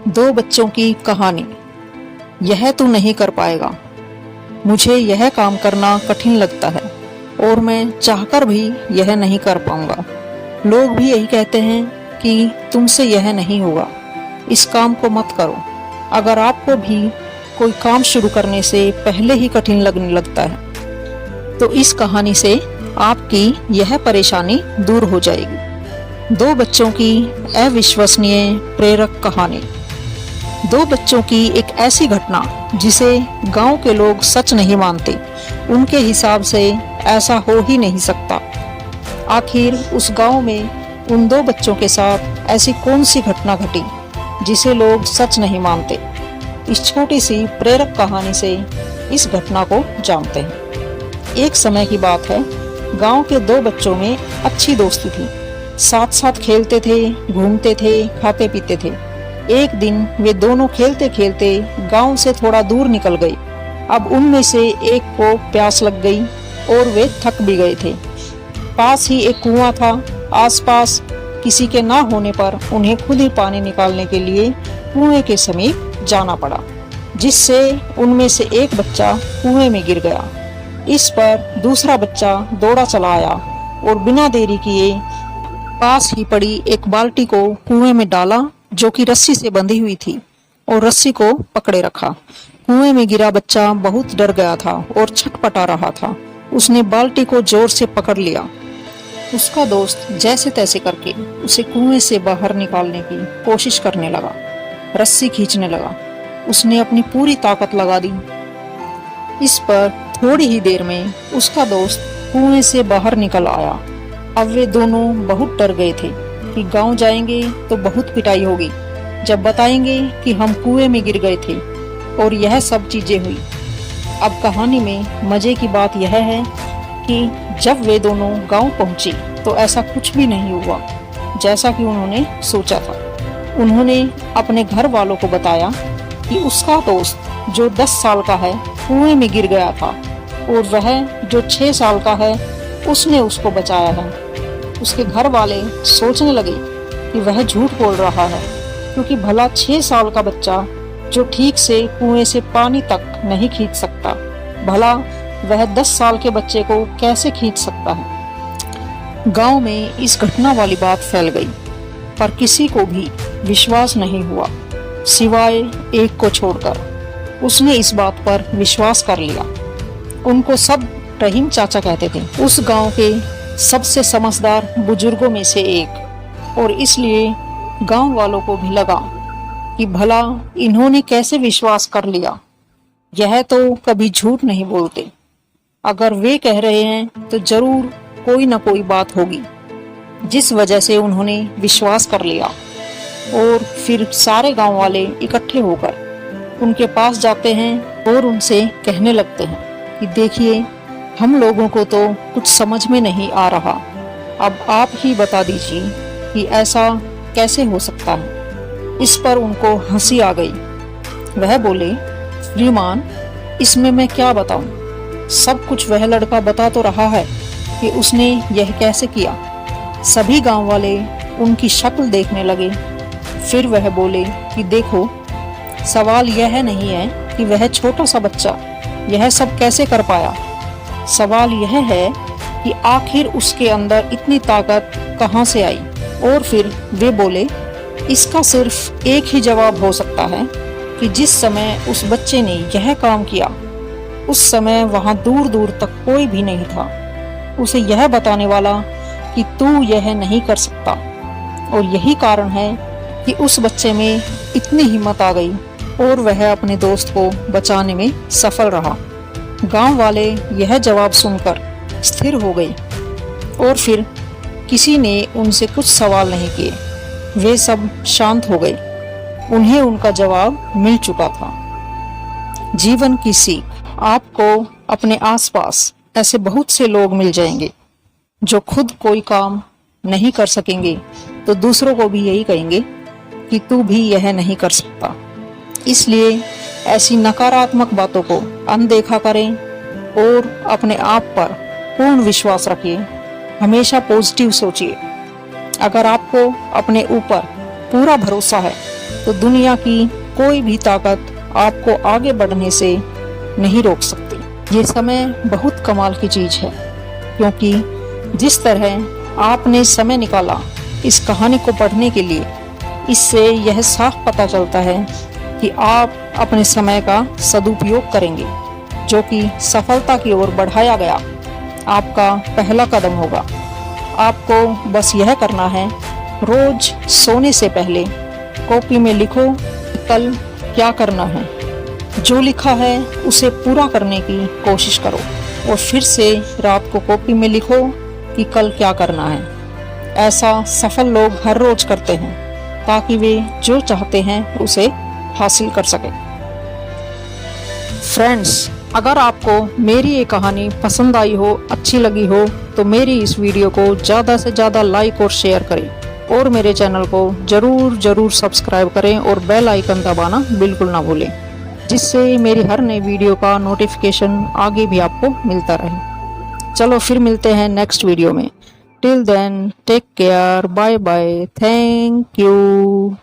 दो बच्चों की कहानी। यह तू नहीं कर पाएगा। मुझे यह काम करना कठिन लगता है और मैं चाहकर भी यह नहीं कर पाऊंगा। लोग भी यही कहते हैं कि तुमसे यह नहीं होगा, इस काम को मत करो। अगर आपको भी कोई काम शुरू करने से पहले ही कठिन लगने लगता है तो इस कहानी से आपकी यह परेशानी दूर हो जाएगी। दो बच्चों की अविश्वसनीय प्रेरक कहानी। दो बच्चों की एक ऐसी घटना जिसे गांव के लोग सच नहीं मानते। उनके हिसाब से ऐसा हो ही नहीं सकता। आखिर उस गांव में उन दो बच्चों के साथ ऐसी कौन सी घटना घटी जिसे लोग सच नहीं मानते। इस छोटी सी प्रेरक कहानी से इस घटना को जानते हैं। एक समय की बात है, गांव के दो बच्चों में अच्छी दोस्ती थी। साथ साथ खेलते थे, घूमते थे, खाते पीते थे। एक दिन वे दोनों खेलते खेलते गांव से थोड़ा दूर निकल गए। अब उनमें से एक को प्यास लग गई और वे थक भी गए थे। पास ही एक कुआं था। आसपास किसी के ना होने पर उन्हें खुद ही पानी निकालने के लिए कुएं के समीप जाना पड़ा, जिससे उनमें से एक बच्चा कुएं में गिर गया। इस पर दूसरा बच्चा दौड़ा चला आया और बिना देरी किए पास ही पड़ी एक बाल्टी को कुएं में डाला, जो कि रस्सी से बंधी हुई थी, और रस्सी को पकड़े रखा। कुएं में गिरा बच्चा बहुत डर गया था और छटपटा रहा था। उसने बाल्टी को जोर से पकड़ लिया। उसका दोस्त जैसे तैसे करके उसे कुएं से बाहर निकालने की कोशिश करने लगा, रस्सी खींचने लगा। उसने अपनी पूरी ताकत लगा दी। इस पर थोड़ी ही देर में उसका दोस्त कुएं से बाहर निकल आया। अब वे दोनों बहुत डर गए थे कि गांव जाएंगे तो बहुत पिटाई होगी जब बताएंगे कि हम कुएं में गिर गए थे और यह सब चीजें हुई। अब कहानी में मजे की बात यह है कि जब वे दोनों गांव पहुंचे तो ऐसा कुछ भी नहीं हुआ जैसा कि उन्होंने सोचा था। उन्होंने अपने घर वालों को बताया कि उसका दोस्त जो 10 साल का है कुएं में गिर गया था और वह जो 6 साल का है उसने उसको बचाया है। उसके घर वाले सोचने लगे कि वह झूठ बोल रहा है, क्योंकि भला 6 साल का बच्चा जो ठीक से कुएं से पानी तक नहीं खींच सकता, भला वह 10 साल के बच्चे को कैसे खींच सकता है। गांव में इस घटना वाली बात फैल गई, पर किसी को भी विश्वास नहीं हुआ सिवाय एक को छोड़कर। उसने इस बात पर विश्वास कर लिया। उनको सब रहीम चाचा कहते थे, उस गांव के सबसे समझदार बुजुर्गों में से एक, और इसलिए गांव वालों को भी लगा कि भला इन्होंने कैसे विश्वास कर लिया। यह तो कभी झूठ नहीं बोलते। अगर वे कह रहे हैं तो जरूर कोई ना कोई बात होगी, जिस वजह से उन्होंने विश्वास कर लिया। और फिर सारे गांव वाले इकट्ठे होकर उनके पास जाते हैं और उनसे कहने लगते हैं कि देखिए, हम लोगों को तो कुछ समझ में नहीं आ रहा। अब आप ही बता दीजिए कि ऐसा कैसे हो सकता है। इस पर उनको हंसी आ गई। वह बोले, श्रीमान, इसमें मैं क्या बताऊं? सब कुछ वह लड़का बता तो रहा है कि उसने यह कैसे किया। सभी गांव वाले उनकी शक्ल देखने लगे। फिर वह बोले कि देखो, सवाल यह नहीं है कि वह छोटा सा बच्चा यह सब कैसे कर पाया। सवाल यह है कि आखिर उसके अंदर इतनी ताकत कहां से आई। और फिर वे बोले, इसका सिर्फ एक ही जवाब हो सकता है कि जिस समय उस बच्चे ने यह काम किया उस समय वहां दूर दूर तक कोई भी नहीं था उसे यह बताने वाला कि तू यह नहीं कर सकता। और यही कारण है कि उस बच्चे में इतनी हिम्मत आ गई और वह अपने दोस्त को बचाने में सफल रहा। गांव वाले यह जवाब सुनकर स्थिर हो गए और फिर किसी ने उनसे कुछ सवाल नहीं किए। वे सब शांत हो गए। उन्हें उनका जवाब मिल चुका था। जीवन की सीख। आपको अपने आसपास ऐसे बहुत से लोग मिल जाएंगे जो खुद कोई काम नहीं कर सकेंगे तो दूसरों को भी यही कहेंगे कि तू भी यह नहीं कर सकता। इसलिए ऐसी नकारात्मक बातों को अनदेखा करें और अपने आप पर पूर्ण विश्वास रखिए। हमेशा पॉजिटिव सोचिए। अगर आपको अपने ऊपर पूरा भरोसा है तो दुनिया की कोई भी ताकत आपको आगे बढ़ने से नहीं रोक सकती। ये समय बहुत कमाल की चीज है, क्योंकि जिस तरह आपने समय निकाला इस कहानी को पढ़ने के लिए, इससे यह साफ पता चलता है कि आप अपने समय का सदुपयोग करेंगे, जो कि सफलता की ओर बढ़ाया गया आपका पहला कदम होगा। आपको बस यह करना है, रोज सोने से पहले कॉपी में लिखो कल क्या करना है। जो लिखा है उसे पूरा करने की कोशिश करो और फिर से रात को कॉपी में लिखो कि कल क्या करना है। ऐसा सफल लोग हर रोज करते हैं ताकि वे जो चाहते हैं उसे हासिल कर सकें। फ्रेंड्स, अगर आपको मेरी ये कहानी पसंद आई हो, अच्छी लगी हो, तो मेरी इस वीडियो को ज़्यादा से ज़्यादा लाइक और शेयर करें और मेरे चैनल को ज़रूर सब्सक्राइब करें और बेल आइकन दबाना बिल्कुल ना भूलें, जिससे मेरी हर नई वीडियो का नोटिफिकेशन आगे भी आपको मिलता रहे। चलो फिर मिलते हैं नेक्स्ट वीडियो में। Till then take care, bye bye, thank you.